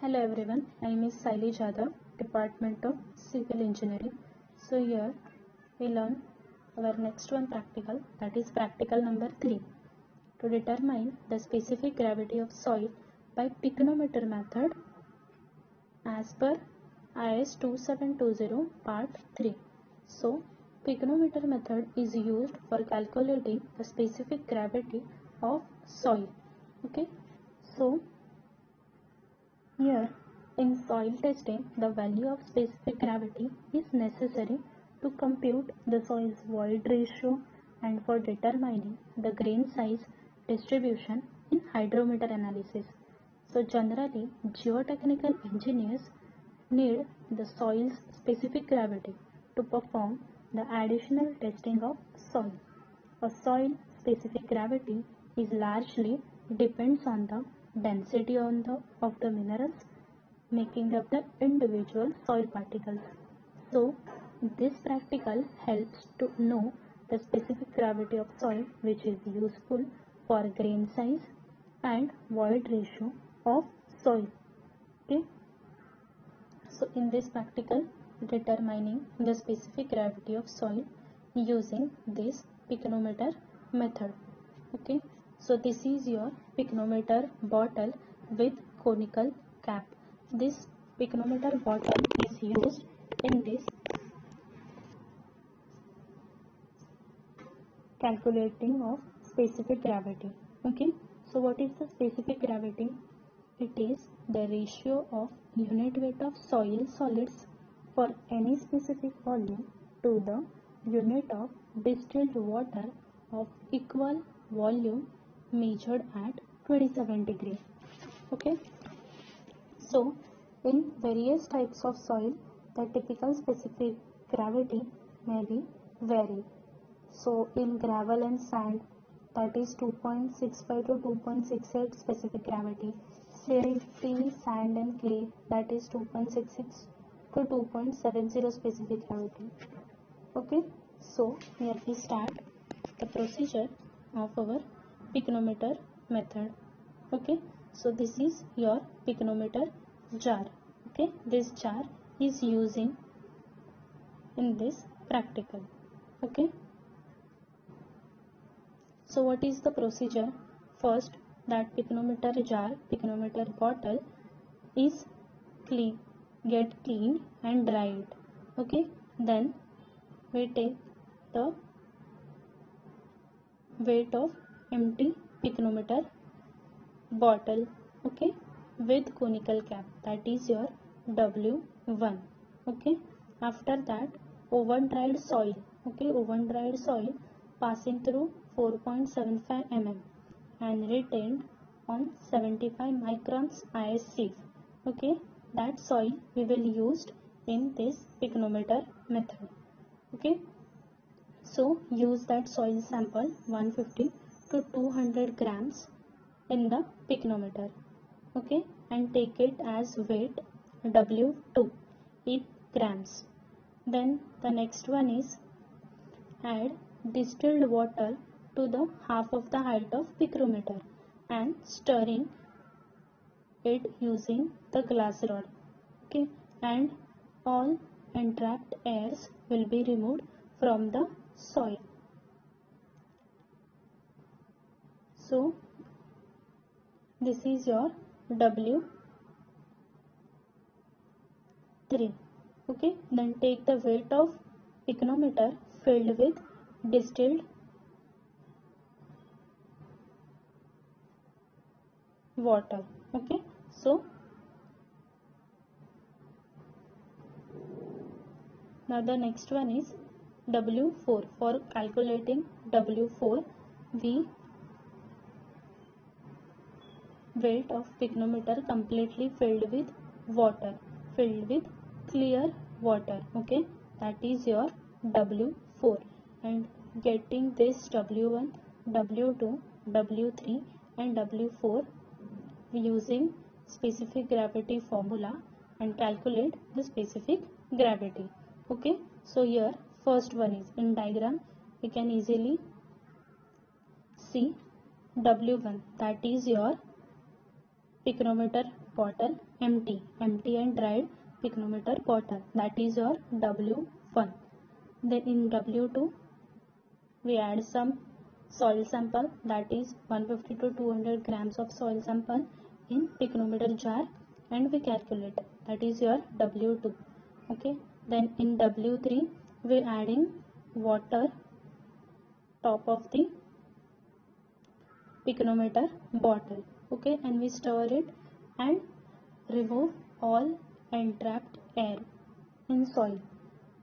Hello everyone, my name is Saili Jadhav, Department of Civil Engineering. So here we learn our next one practical, that is practical number 3, to determine the specific gravity of soil by picnometer method as per IS 2720 part 3. So picnometer method is used for calculating the specific gravity of soil. Okay, so here, in soil testing, the value of specific gravity is necessary to compute the soil's void ratio and for determining the grain size distribution in hydrometer analysis. So generally, geotechnical engineers need the soil's specific gravity to perform the additional testing of soil. A soil specific gravity is largely depends on the density of the minerals making up the individual soil particles. So this practical helps to know the specific gravity of soil, which is useful for grain size and void ratio of soil. Okay. So in this practical, determining the specific gravity of soil using this picnometer method. Okay, so this is your picnometer bottle with conical cap. This picnometer bottle is used in this calculating of specific gravity. Okay, so what is the specific gravity? It is the ratio of unit weight of soil solids for any specific volume to the unit of distilled water of equal volume measured at 27 degrees. Okay, so in various types of soil, the typical specific gravity may be vary. So in gravel and sand, that is 2.65 to 2.68 specific gravity. Silty, sand and clay, that is 2.66 to 2.70 specific gravity. Okay, so here we start the procedure of our picnometer method. Okay, so this is your picnometer jar. Okay, this jar is using in this practical. Okay, so what is the procedure? First, that picnometer jar, picnometer bottle is get cleaned and dried. Okay, then we take the weight of empty picnometer bottle, okay, with conical cap, that is your W1. Okay, after that oven dried soil, okay, oven dried soil passing through 4.75 mm and retained on 75 microns IS sieve. Okay, that soil we will use in this picnometer method. Okay, so use that soil sample 150 to 200 grams in the picnometer. Okay, and take it as weight W2 in grams. Then the next one is add distilled water to the half of the height of picrometer and stirring it using the glass rod. Okay, and all entrapped airs will be removed from the soil. So this is your W3. Okay, then take the weight of picnometer filled with distilled water. Okay, so now the next one is W4. For calculating W4, the weight of picnometer completely filled with water, filled with clear water. Okay, that is your W4, and getting this W1, W2, W3 and W4 using specific gravity formula and calculate the specific gravity. Okay, so here first one is in diagram we can easily see W1, that is your pycnometer bottle empty and dried pycnometer bottle, that is your W1. Then in W2 we add some soil sample, that is 150 to 200 grams of soil sample in pycnometer jar, and we calculate, that is your W2. Okay, then in W3 we adding water top of the pycnometer bottle. Okay, and we stir it and remove all entrapped air in soil.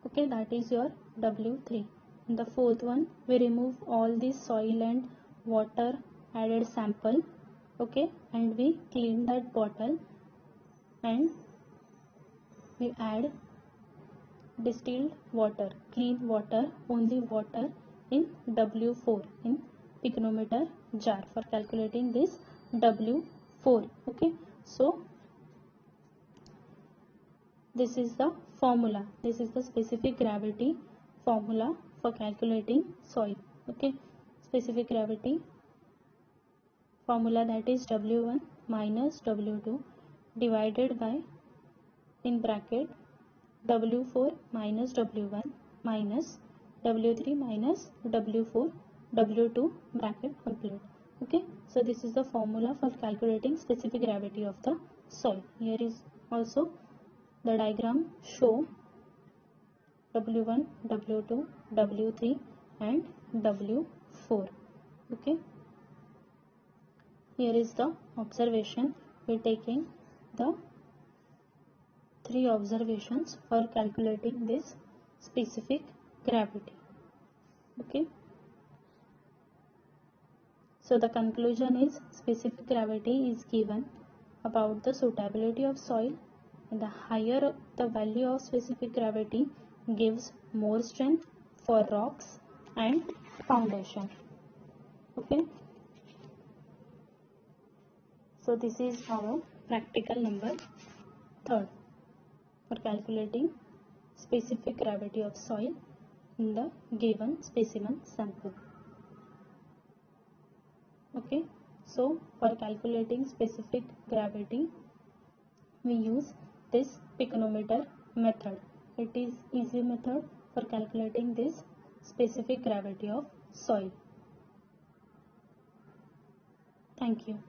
Okay, that is your W3. In the fourth one we remove all the soil and water added sample. Okay, and we clean that bottle and we add distilled water, clean water, only water in W4 in pycnometer jar for calculating this W4. Okay, so this is the formula, this is the specific gravity formula for calculating soil. Okay, specific gravity formula, that is W1 minus W2 divided by, in bracket, W4 minus W1 minus W3 minus W4 W2 bracket complete. Okay, so this is the formula for calculating specific gravity of the soil. Here is also the diagram show W1, W2, W3 and W4. Okay, here is the observation. We are taking the 3 observations for calculating this specific gravity. Okay, so the conclusion is specific gravity is given about the suitability of soil, and the higher the value of specific gravity gives more strength for rocks and foundation. Okay, so this is our practical number 3rd for calculating specific gravity of soil in the given specimen sample. Okay, so for calculating specific gravity we use this pycnometer method. It is easy method for calculating this specific gravity of soil. Thank you.